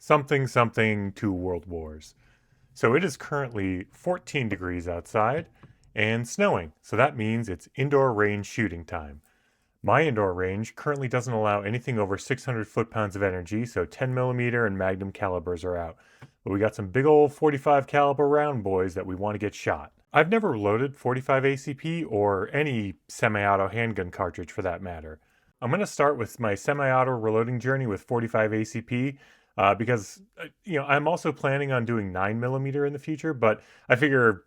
something something two world wars. So it is currently 14 degrees outside and snowing. So that means it's indoor range shooting time. My indoor range currently doesn't allow anything over 600 foot-pounds of energy, so 10 millimeter and magnum calibers are out. But we got some big old 45 caliber round boys that we want to get shot. I've never loaded 45 ACP or any semi-auto handgun cartridge for that matter. I'm going to start with my semi-auto reloading journey with 45 ACP because I'm also planning on doing 9 millimeter in the future, but I figure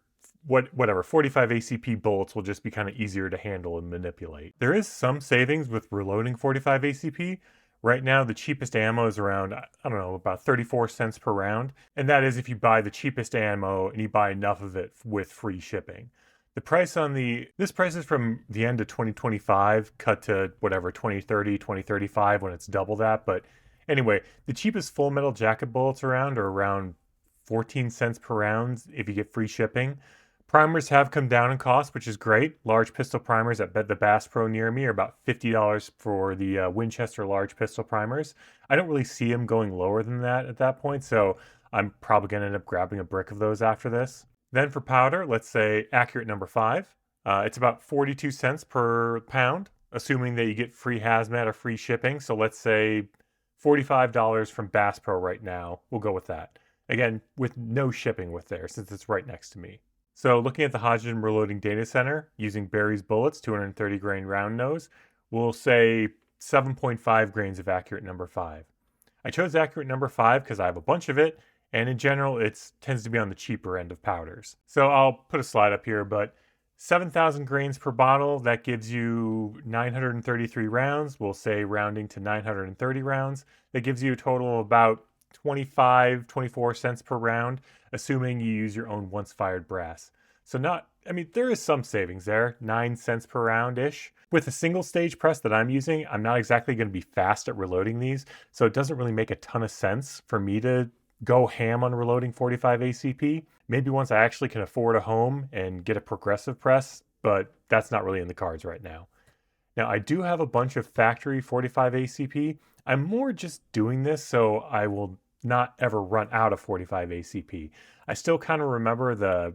whatever 45 ACP bullets will just be kind of easier to handle and manipulate. There is some savings with reloading 45 ACP. Right now, the cheapest ammo is around, I don't know, about 34 cents per round. And that is if you buy the cheapest ammo and you buy enough of it with free shipping. The price on this price is from the end of 2025, cut to whatever, 2030, 2035 when it's double that. But anyway, the cheapest full metal jacket bullets around are around 14 cents per round if you get free shipping. Primers have come down in cost, which is great. Large pistol primers at the Bass Pro near me are about $50 for the Winchester large pistol primers. I don't really see them going lower than that at that point, so I'm probably going to end up grabbing a brick of those after this. Then for powder, let's say accurate number 5. It's about 42 cents per pound, assuming that you get free hazmat or free shipping. So let's say $45 from Bass Pro right now. We'll go with that. Again, with no shipping with there since it's right next to me. So looking at the Hodgdon Reloading Data Center, using Barry's bullets, 230 grain round nose, we'll say 7.5 grains of accurate number 5. I chose accurate number 5 because I have a bunch of it, and in general, it tends to be on the cheaper end of powders. So I'll put a slide up here, but 7,000 grains per bottle, that gives you 933 rounds. We'll say rounding to 930 rounds. That gives you a total of about 24 cents per round, assuming you use your own once fired brass. So there is some savings there, 9 cents per round-ish. With a single stage press that I'm using, I'm not exactly going to be fast at reloading these, so it doesn't really make a ton of sense for me to go ham on reloading 45 ACP. Maybe once I actually can afford a home and get a progressive press, but that's not really in the cards right now. Now, I do have a bunch of factory 45 ACP. I'm more just doing this so I will not ever run out of 45 ACP. I still kind of remember the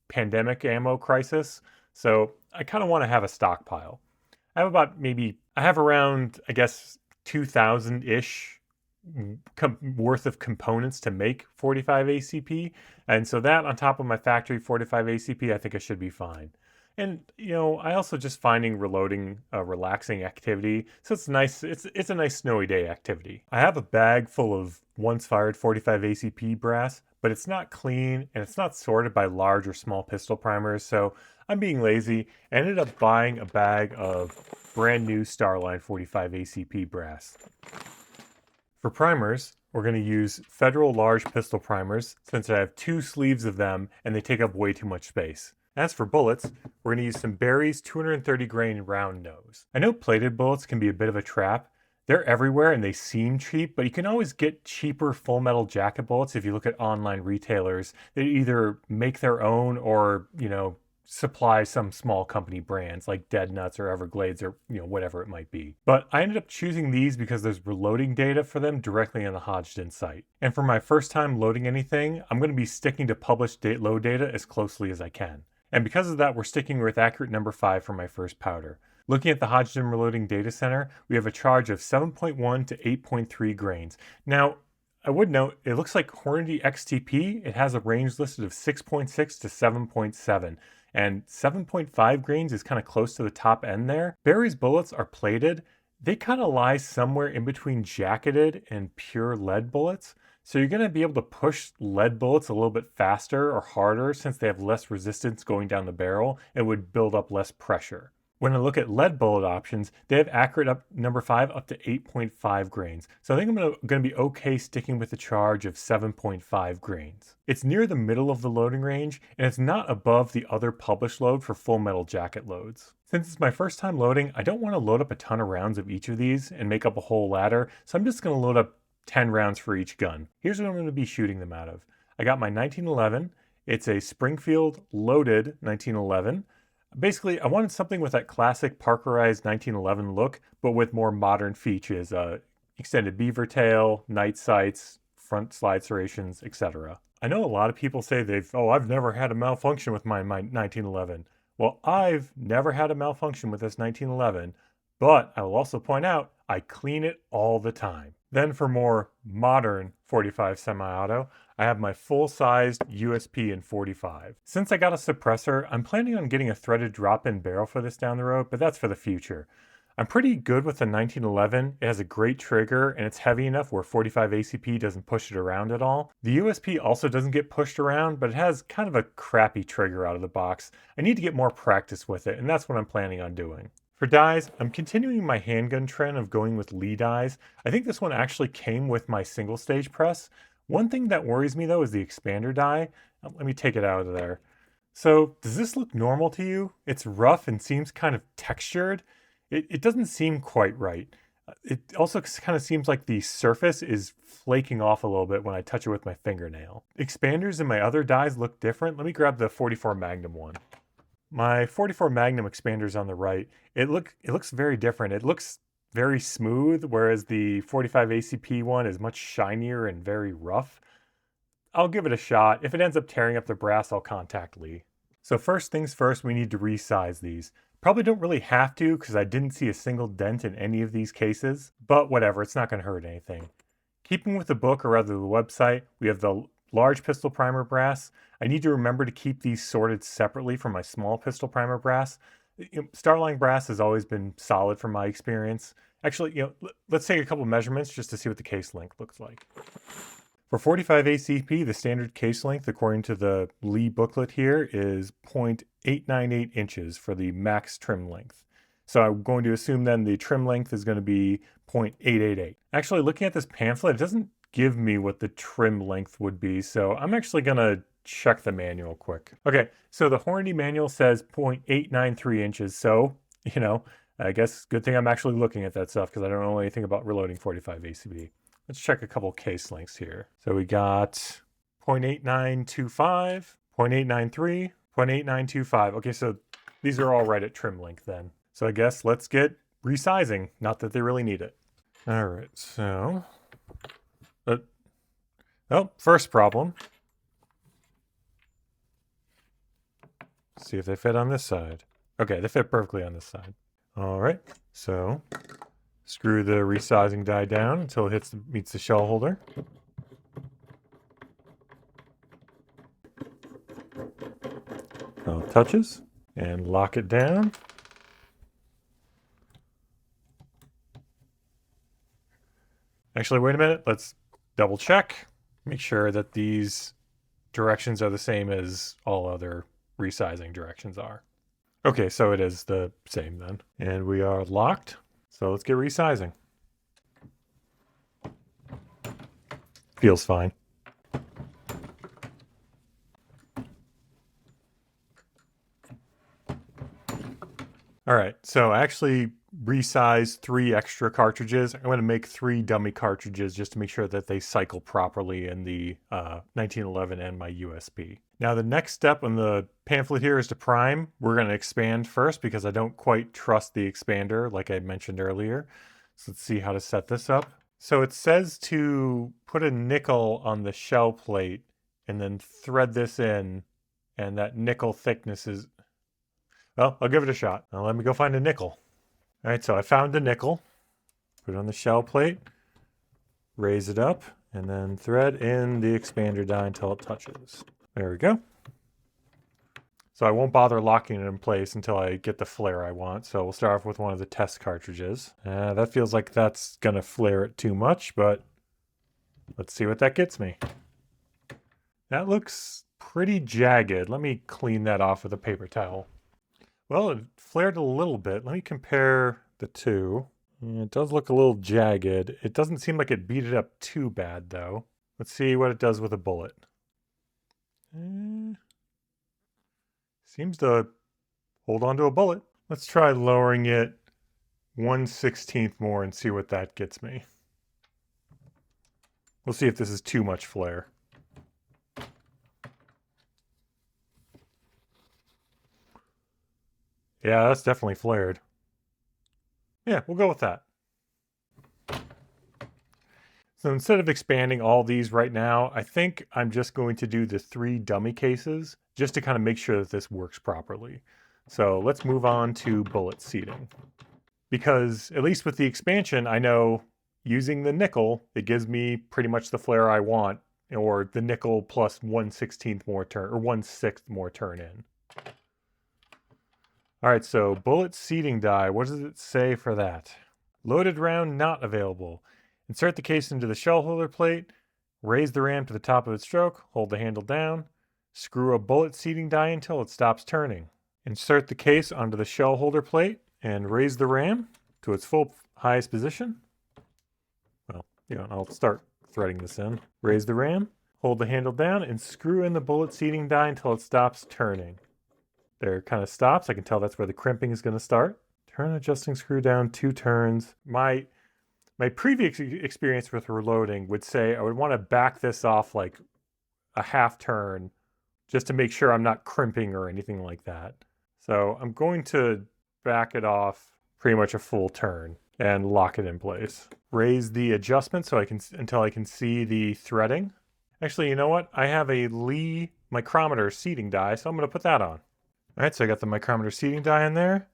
pandemic ammo crisis, so I kind of want to have a stockpile. I have around, I guess, 2,000-ish worth of components to make 45 ACP, and so that on top of my factory 45 ACP, I think I should be fine. And I also just finding reloading a relaxing activity, so it's nice. It's a nice snowy day activity. I have a bag full of once fired 45 ACP brass, but it's not clean and it's not sorted by large or small pistol primers, so I'm being lazy. I ended up buying a bag of brand new Starline 45 ACP brass. For primers, we're going to use Federal large pistol primers since I have 2 sleeves of them and they take up way too much space. As for bullets, we're going to use some Barry's 230 grain round nose. I know plated bullets can be a bit of a trap. They're everywhere and they seem cheap, but you can always get cheaper full metal jacket bullets if you look at online retailers that either make their own or, supply some small company brands like Dead Nuts or Everglades or, whatever it might be. But I ended up choosing these because there's reloading data for them directly on the Hodgdon site. And for my first time loading anything, I'm going to be sticking to published load data as closely as I can. And because of that, we're sticking with accurate number 5 for my first powder. Looking at the Hodgdon Reloading Data Center, we have a charge of 7.1 to 8.3 grains. Now, I would note, it looks like Hornady XTP, it has a range listed of 6.6 to 7.7. And 7.5 grains is kind of close to the top end there. Barry's bullets are plated. They kind of lie somewhere in between jacketed and pure lead bullets. So you're going to be able to push lead bullets a little bit faster or harder since they have less resistance going down the barrel and would build up less pressure. When I look at lead bullet options, they have accurate number 5 up to 8.5 grains. So I think I'm going to be okay sticking with the charge of 7.5 grains. It's near the middle of the loading range, and it's not above the other published load for full metal jacket loads. Since it's my first time loading, I don't want to load up a ton of rounds of each of these and make up a whole ladder, so I'm just going to load up 10 rounds for each gun. Here's what I'm going to be shooting them out of. I got my 1911. It's a Springfield loaded 1911. Basically, I wanted something with that classic Parkerized 1911 look, but with more modern features. Extended beaver tail, night sights, front slide serrations, etc. I know a lot of people say I've never had a malfunction with my 1911. Well, I've never had a malfunction with this 1911, but I will also point out I clean it all the time. Then for more modern 45 semi-auto, I have my full-sized USP in 45. Since I got a suppressor, I'm planning on getting a threaded drop-in barrel for this down the road, but that's for the future. I'm pretty good with the 1911. It has a great trigger and it's heavy enough where 45 ACP doesn't push it around at all. The USP also doesn't get pushed around, but it has kind of a crappy trigger out of the box. I need to get more practice with it, and that's what I'm planning on doing. For dies, I'm continuing my handgun trend of going with Lee dies. I think this one actually came with my single stage press. One thing that worries me though is the expander die. Let me take it out of there. So does this look normal to you? It's rough and seems kind of textured. It doesn't seem quite right. It also kind of seems like the surface is flaking off a little bit when I touch it with my fingernail. Expanders in my other dies look different. Let me grab the 44 Magnum one. My 44 Magnum expander's on the right. It looks very different. It looks very smooth, whereas the 45 ACP one is much shinier and very rough. I'll give it a shot. If it ends up tearing up the brass, I'll contact Lee. So first things first, we need to resize these. Probably don't really have to because I didn't see a single dent in any of these cases, but whatever, it's not going to hurt anything. Keeping with the book, or rather the website, we have the large pistol primer brass. I need to remember to keep these sorted separately from my small pistol primer brass. Starline brass has always been solid from my experience. Actually, let's take a couple measurements just to see what the case length looks like. For 45 ACP, the standard case length, according to the Lee booklet here, is 0.898 inches for the max trim length. So I'm going to assume then the trim length is going to be 0.888. Actually, looking at this pamphlet, it doesn't give me what the trim length would be, so I'm actually going to check the manual quick. Okay, so the Hornady manual says 0.893 inches, so, I guess good thing I'm actually looking at that stuff because I don't know anything about reloading 45 ACP. Let's check a couple case lengths here. So we got 0.8925, 0.893, 0.8925. Okay, so these are all right at trim length then. So I guess let's get resizing. Not that they really need it. All right, so... first problem. See if they fit on this side. Okay, they fit perfectly on this side. All right, so screw the resizing die down until it meets the shell holder. Touches and lock it down. Actually, wait a minute. Let's double check. Make sure that these directions are the same as all other resizing directions are. Okay, so it is the same then. And we are locked. So let's get resizing. Feels fine. All right, so I actually resized 3 extra cartridges. I'm going to make 3 dummy cartridges just to make sure that they cycle properly in the 1911 and my USB. Now the next step on the pamphlet here is to prime. We're going to expand first because I don't quite trust the expander like I mentioned earlier. So let's see how to set this up. So it says to put a nickel on the shell plate and then thread this in, and that nickel thickness is... Well, I'll give it a shot. Now let me go find a nickel. All right, so I found a nickel. Put it on the shell plate, raise it up, and then thread in the expander die until it touches. There we go. So I won't bother locking it in place until I get the flare I want. So we'll start off with one of the test cartridges. That feels like that's going to flare it too much, but let's see what that gets me. That looks pretty jagged. Let me clean that off with a paper towel. Well, it flared a little bit. Let me compare the two. It does look a little jagged. It doesn't seem like it beat it up too bad, though. Let's see what it does with a bullet. Seems to hold on to a bullet. Let's try lowering it 1/16 more and see what that gets me. We'll see if this is too much flare. Yeah, that's definitely flared. Yeah, we'll go with that. So instead of expanding all these right now, I think I'm just going to do the 3 dummy cases just to kind of make sure that this works properly. So let's move on to bullet seating. Because at least with the expansion, I know using the nickel, it gives me pretty much the flare I want, or the nickel plus 1/16 more turn, or 1/6 more turn in. All right, so bullet seating die, what does it say for that? Loaded round not available. Insert the case into the shell holder plate, raise the ram to the top of its stroke, hold the handle down, screw a bullet seating die until it stops turning. Insert the case onto the shell holder plate and raise the ram to its full highest position. Well, I'll start threading this in. Raise the ram, hold the handle down, and screw in the bullet seating die until it stops turning. There it kind of stops. I can tell that's where the crimping is going to start. Turn adjusting screw down 2 turns. My previous experience with reloading would say I would want to back this off like a half turn just to make sure I'm not crimping or anything like that. So I'm going to back it off pretty much a full turn and lock it in place. Raise the adjustment so until I can see the threading. Actually, you know what? I have a Lee micrometer seating die, so I'm going to put that on. All right, so I got the micrometer seating die in there.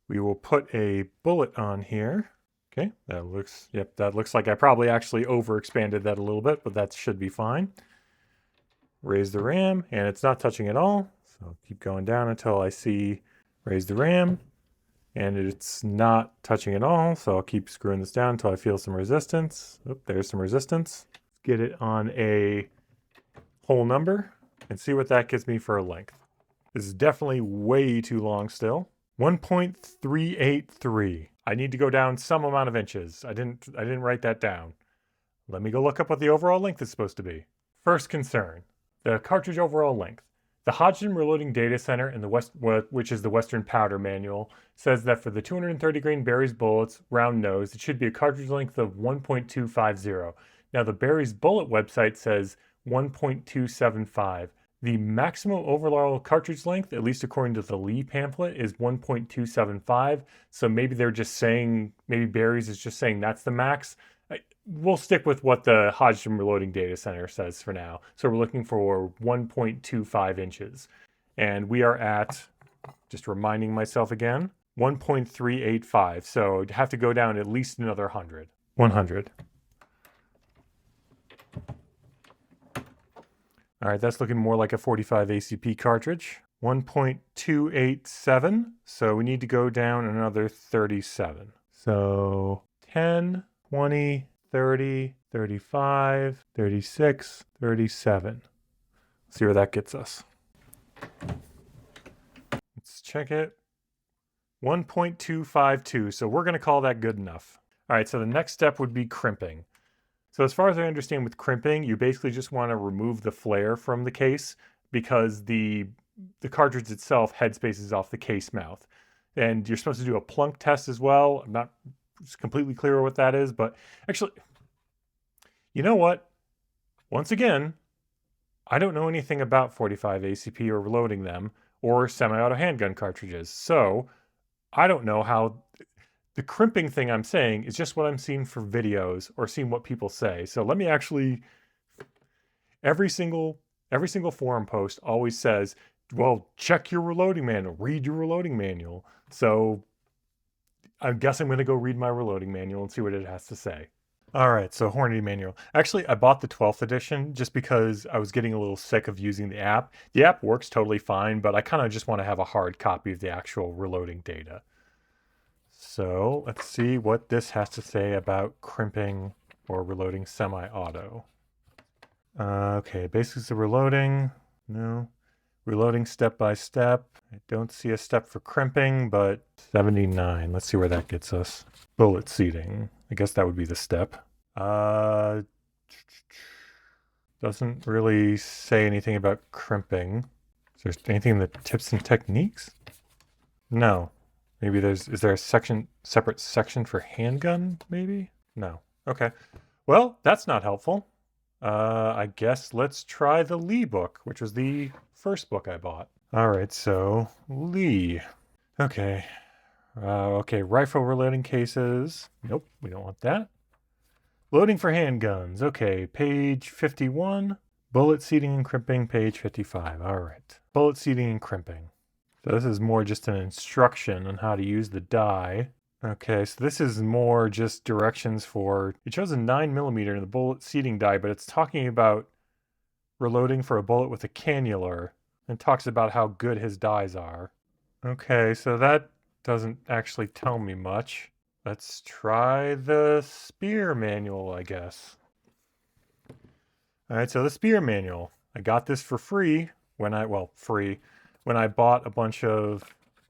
We will put a bullet on here. Okay, that looks like I probably actually overexpanded that a little bit, but that should be fine. Raise the ram, and it's not touching at all. So keep going down until I see raise the ram, and it's not touching at all. So I'll keep screwing this down until I feel some resistance. Oh, there's some resistance. Let's get it on a whole number and see what that gives me for a length. This is definitely way too long still. 1.383. I need to go down some amount of inches. I didn't write that down. Let me go look up what the overall length is supposed to be. First concern, the cartridge overall length. The Hodgdon Reloading Data Center in the which is the Western Powder Manual, says that for the 230 grain Berry's bullets, round nose, it should be a cartridge length of 1.250. Now the Berry's bullet website says 1.275. The maximum overall cartridge length, at least according to the Lee pamphlet, is 1.275. So maybe they're just saying, maybe Berry's is just saying that's the max. We'll stick with what the Hodgdon Reloading Data Center says for now. So we're looking for 1.25 inches. And we are at, just reminding myself again, 1.385. So I'd have to go down at least another 100. 100. All right, that's looking more like a 45 ACP cartridge. 1.287, so we need to go down another 37. So 10, 20, 30, 35, 36, 37. Let's see where that gets us. Let's check it. 1.252, so we're going to call that good enough. All right, so the next step would be crimping. So as far as I understand with crimping, you basically just want to remove the flare from the case because the cartridge itself headspaces off the case mouth. And you're supposed to do a plunk test as well. I'm not completely clear what that is, but actually, you know what? Once again, I don't know anything about 45 ACP or reloading them or semi-auto handgun cartridges. So I don't know how... The crimping thing I'm saying is just what I'm seeing for videos or seeing what people say. So let me actually, every single forum post always says, well, check your reloading manual, read your reloading manual. So I guess I'm going to go read my reloading manual and see what it has to say. All right, so Hornady manual. Actually, I bought the 12th edition just because I was getting a little sick of using the app. The app works totally fine, but I kind of just want to have a hard copy of the actual reloading data. So let's see what this has to say about crimping or reloading semi-auto. Okay, basics of reloading. No. Reloading step by step. I don't see a step for crimping, but 79. Let's see where that gets us. Bullet seating. I guess that would be the step. Doesn't really say anything about crimping. Is there anything in the tips and techniques? No. Maybe is there a separate section for handgun, maybe? No. Okay. Well, that's not helpful. I guess let's try the Lee book, which was the first book I bought. All right, so Lee. Okay. Okay, rifle reloading cases. Nope, we don't want that. Loading for handguns. Okay, page 51. Bullet seating and crimping, page 55. All right. Bullet seating and crimping. So this is more just an instruction on how to use the die. Okay, so this is more just directions for, it shows a 9mm in the bullet seating die, but it's talking about reloading for a bullet with a cannular and talks about how good his dies are. Okay, so that doesn't actually tell me much. Let's try the spear manual, I guess. All right, so the spear manual. I got this for free when I bought a bunch of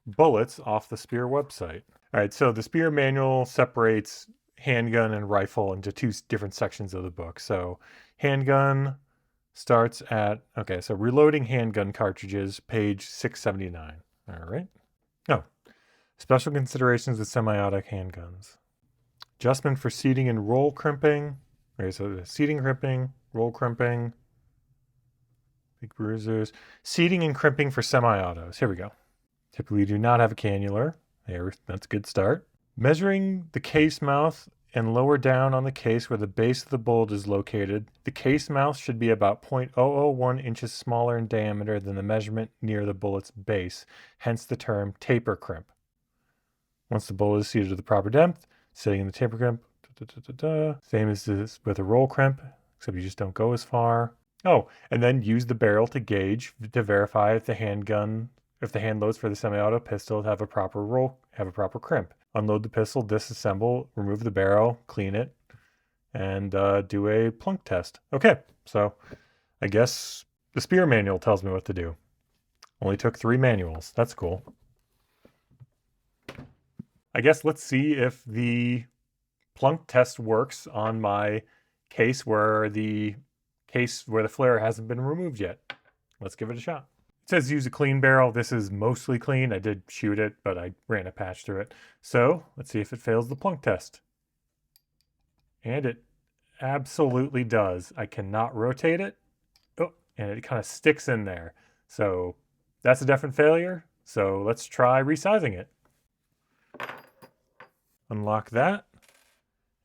bullets off the spear website. All right, so the spear manual separates handgun and rifle into two different sections of the book. So handgun starts at, okay, so reloading handgun cartridges, page 679. All right. Oh, special considerations with semi-automatic handguns. Adjustment for seating and roll crimping. Okay, so the seating crimping, roll crimping, big bruisers. Seating and crimping for semi-autos. Here we go. Typically do not have a cannular. There, that's a good start. Measuring the case mouth and lower down on the case where the base of the bullet is located. The case mouth should be about 0.001 inches smaller in diameter than the measurement near the bullet's base, hence the term taper crimp. Once the bullet is seated to the proper depth, setting in the taper crimp, same as this with a roll crimp, except you just don't go as far. Oh, and then use the barrel to gauge to verify if the hand loads for the semi-auto pistol have a proper crimp. Unload the pistol, disassemble, remove the barrel, clean it, and do a plunk test. Okay, so I guess the spear manual tells me what to do. Only took 3 manuals. That's cool. I guess let's see if the plunk test works on my case where the flare hasn't been removed yet. Let's give it a shot. It says use a clean barrel. This is mostly clean. I did shoot it, but I ran a patch through it. So let's see if it fails the plunk test. And it absolutely does. I cannot rotate it. Oh, and it kind of sticks in there. So that's a definite failure. So let's try resizing it. Unlock that.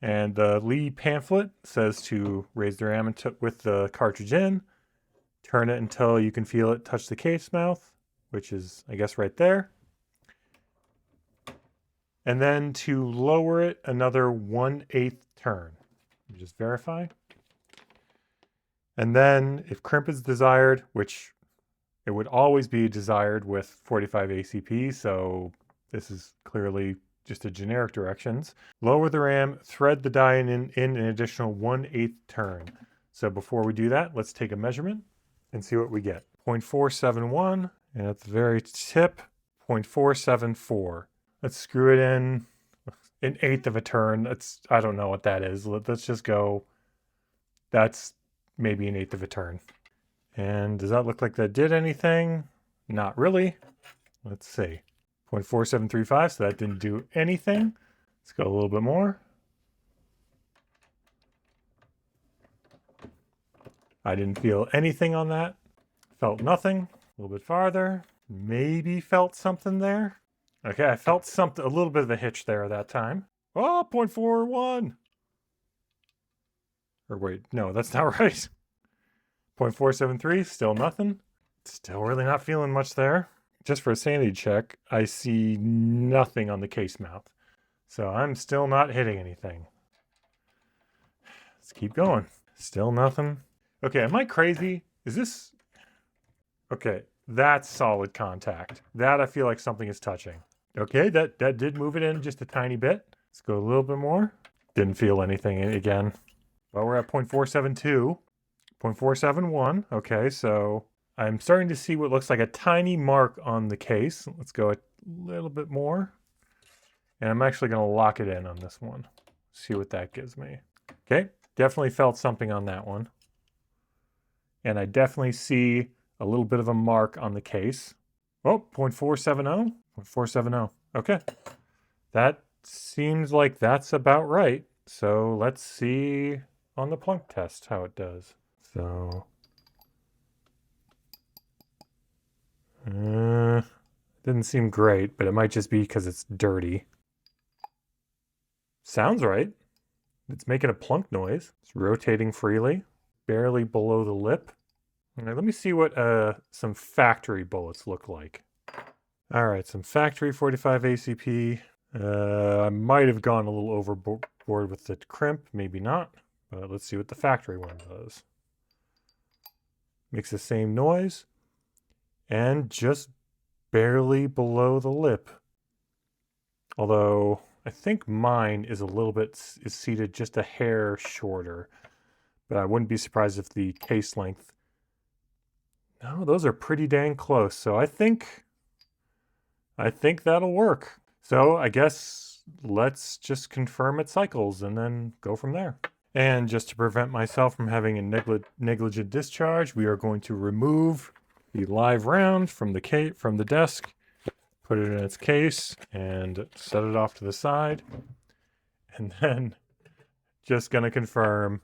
And the Lee pamphlet says to raise the ram with the cartridge in. Turn it until you can feel it touch the case mouth, which is, I guess, right there. And then to lower it another 1/8 turn. Just verify. And then if crimp is desired, which it would always be desired with 45 ACP, so this is clearly just a generic directions. Lower the ram, thread the die in an additional 1/8 turn. So before we do that, let's take a measurement and see what we get. 0.471, and at the very tip, 0.474. Let's screw it in 1/8 of a turn. I don't know what that is. Let's just go, that's maybe 1/8 of a turn. And does that look like that did anything? Not really. Let's see. 0.4735, so that didn't do anything. Let's go a little bit more. I didn't feel anything on that. Felt nothing. A little bit farther. Maybe felt something there. Okay, I felt something, a little bit of a hitch there that time. Oh, 0.41. Or wait, no, that's not right. 0.473, still nothing. Still really not feeling much there. Just for a sanity check, I see nothing on the case mouth. So I'm still not hitting anything. Let's keep going. Still nothing. Okay, am I crazy? Is this... Okay, that's solid contact. That I feel like something is touching. Okay, that did move it in just a tiny bit. Let's go a little bit more. Didn't feel anything again. Well, we're at 0.472. 0.471. Okay, so I'm starting to see what looks like a tiny mark on the case. Let's go a little bit more. And I'm actually going to lock it in on this one. See what that gives me. Okay, definitely felt something on that one. And I definitely see a little bit of a mark on the case. Oh, 0.470. 0.470. Okay. That seems like that's about right. So let's see on the plunk test how it does. So, didn't seem great, but it might just be because it's dirty. Sounds right. It's making a plunk noise. It's rotating freely, barely below the lip. All right, let me see what some factory bullets look like. All right, some factory 45 ACP. I might have gone a little overboard with the crimp, maybe not. But let's see what the factory one does. Makes the same noise, and just barely below the lip. Although I think mine is seated just a hair shorter, but I wouldn't be surprised if the case length. No, those are pretty dang close. So I think that'll work. So I guess let's just confirm it cycles and then go from there. And just to prevent myself from having a negligent discharge, we are going to remove the live round from the desk, put it in its case, and set it off to the side. And then just gonna confirm,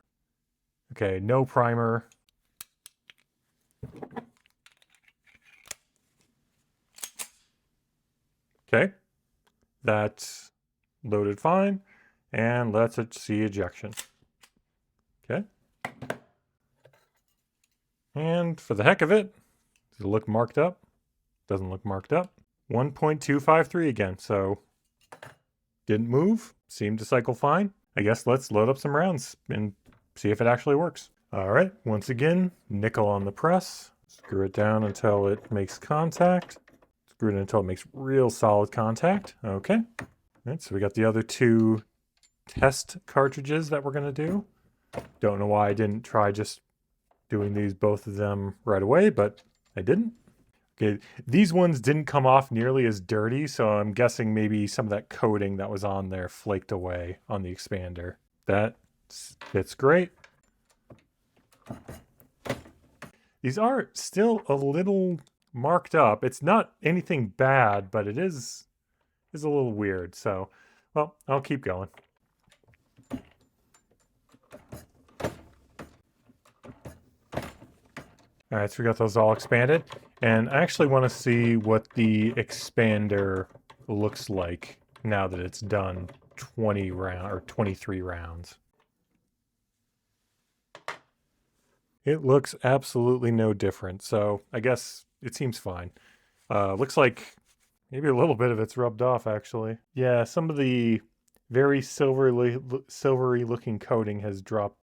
okay, no primer. Okay, that's loaded fine. And let's see ejection. Okay. And for the heck of it, does it look marked up? Doesn't look marked up. 1.253 again, so didn't move, seemed to cycle fine. I guess let's load up some rounds and see if it actually works. All right, once again, nickel on the press. Screw it down until it makes contact. Screw it until it makes real solid contact. Okay. All right, so we got the other two test cartridges that we're gonna do. Don't know why I didn't try just doing both of them right away, but I didn't. Okay, these ones didn't come off nearly as dirty, so I'm guessing maybe some of that coating that was on there flaked away on the expander. That fits great. These are still a little marked up. It's not anything bad, but it is a little weird. So, well, I'll keep going. All right, so we got those all expanded. And I actually want to see what the expander looks like now that it's done 23 rounds. It looks absolutely no different. So I guess it seems fine. Looks like maybe a little bit of it's rubbed off, actually. Yeah, some of the very silvery looking coating has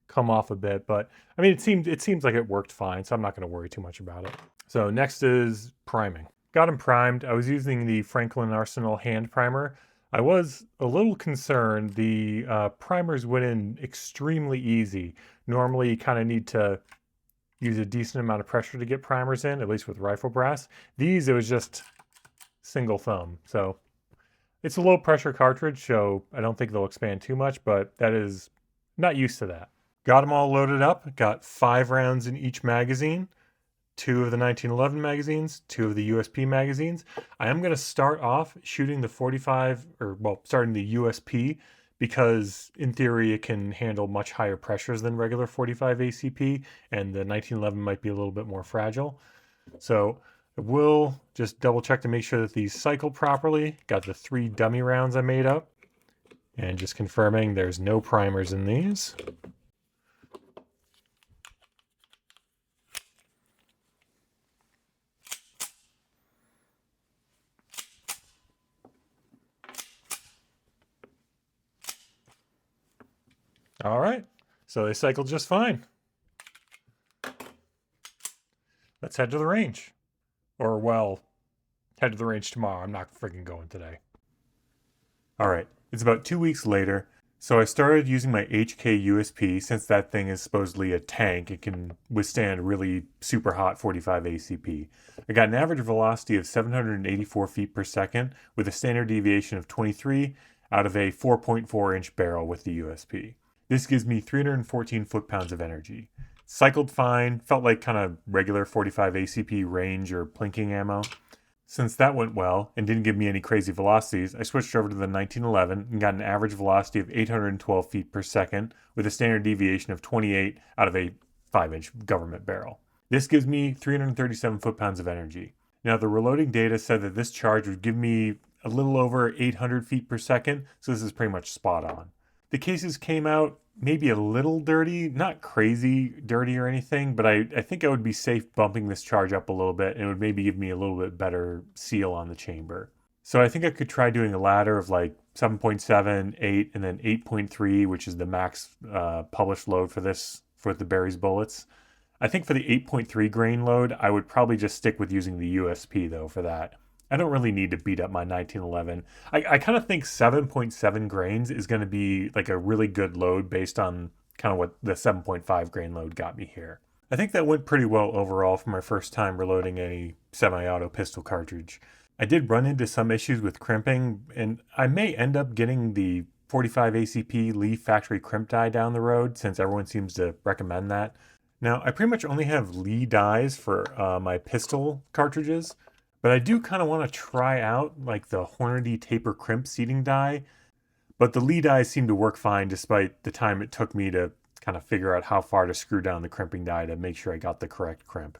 come off a bit, but I mean, it seems like it worked fine, so I'm not going to worry too much about it. So next is priming. Got them primed. I was using the Franklin Arsenal hand primer. I was a little concerned. The primers went in extremely easy. Normally, you kind of need to use a decent amount of pressure to get primers in, at least with rifle brass. These, it was just single thumb. So it's a low pressure cartridge, so I don't think they'll expand too much, but that is not used to that. Got them all loaded up. Got 5 rounds in each magazine. 2 of the 1911 magazines, 2 of the USP magazines. I am going to start off shooting the 45, starting the USP, because in theory it can handle much higher pressures than regular 45 ACP, and the 1911 might be a little bit more fragile. So I will just double check to make sure that these cycle properly. Got the 3 dummy rounds I made up, and just confirming there's no primers in these. All right, so they cycled just fine. Let's head to the range. Or, well, head to the range tomorrow. I'm not freaking going today. All right, it's about 2 weeks later, so I started using my HK USP. Since that thing is supposedly a tank, it can withstand really super hot 45 ACP. I got an average velocity of 784 feet per second with a standard deviation of 23 out of a 4.4-inch barrel with the USP. This gives me 314 foot-pounds of energy. Cycled fine, felt like kind of regular 45 ACP range or plinking ammo. Since that went well and didn't give me any crazy velocities, I switched over to the 1911 and got an average velocity of 812 feet per second with a standard deviation of 28 out of a 5-inch government barrel. This gives me 337 foot-pounds of energy. Now, the reloading data said that this charge would give me a little over 800 feet per second, so this is pretty much spot on. The cases came out maybe a little dirty, not crazy dirty or anything, but I think I would be safe bumping this charge up a little bit and it would maybe give me a little bit better seal on the chamber. So I think I could try doing a ladder of like 7.7, 8, and then 8.3, which is the max published load for this, for the Berries bullets. I think for the 8.3 grain load, I would probably just stick with using the USP though for that. I don't really need to beat up my 1911. I kind of think 7.7 grains is going to be like a really good load based on kind of what the 7.5 grain load got me here. I think that went pretty well overall for my first time reloading a semi-auto pistol cartridge. I did run into some issues with crimping, and I may end up getting the 45 ACP Lee factory crimp die down the road since everyone seems to recommend that. Now, I pretty much only have Lee dies for my pistol cartridges, but I do kind of want to try out like the Hornady taper crimp seating die. But the Lee dies seem to work fine despite the time it took me to kind of figure out how far to screw down the crimping die to make sure I got the correct crimp.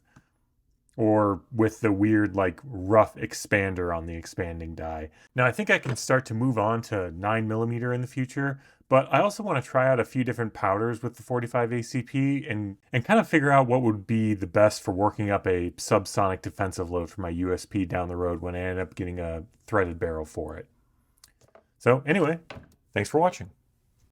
Or with the weird like rough expander on the expanding die. Now I think I can start to move on to 9mm in the future, but I also want to try out a few different powders with the 45 ACP and kind of figure out what would be the best for working up a subsonic defensive load for my USP down the road when I end up getting a threaded barrel for it. So anyway, thanks for watching.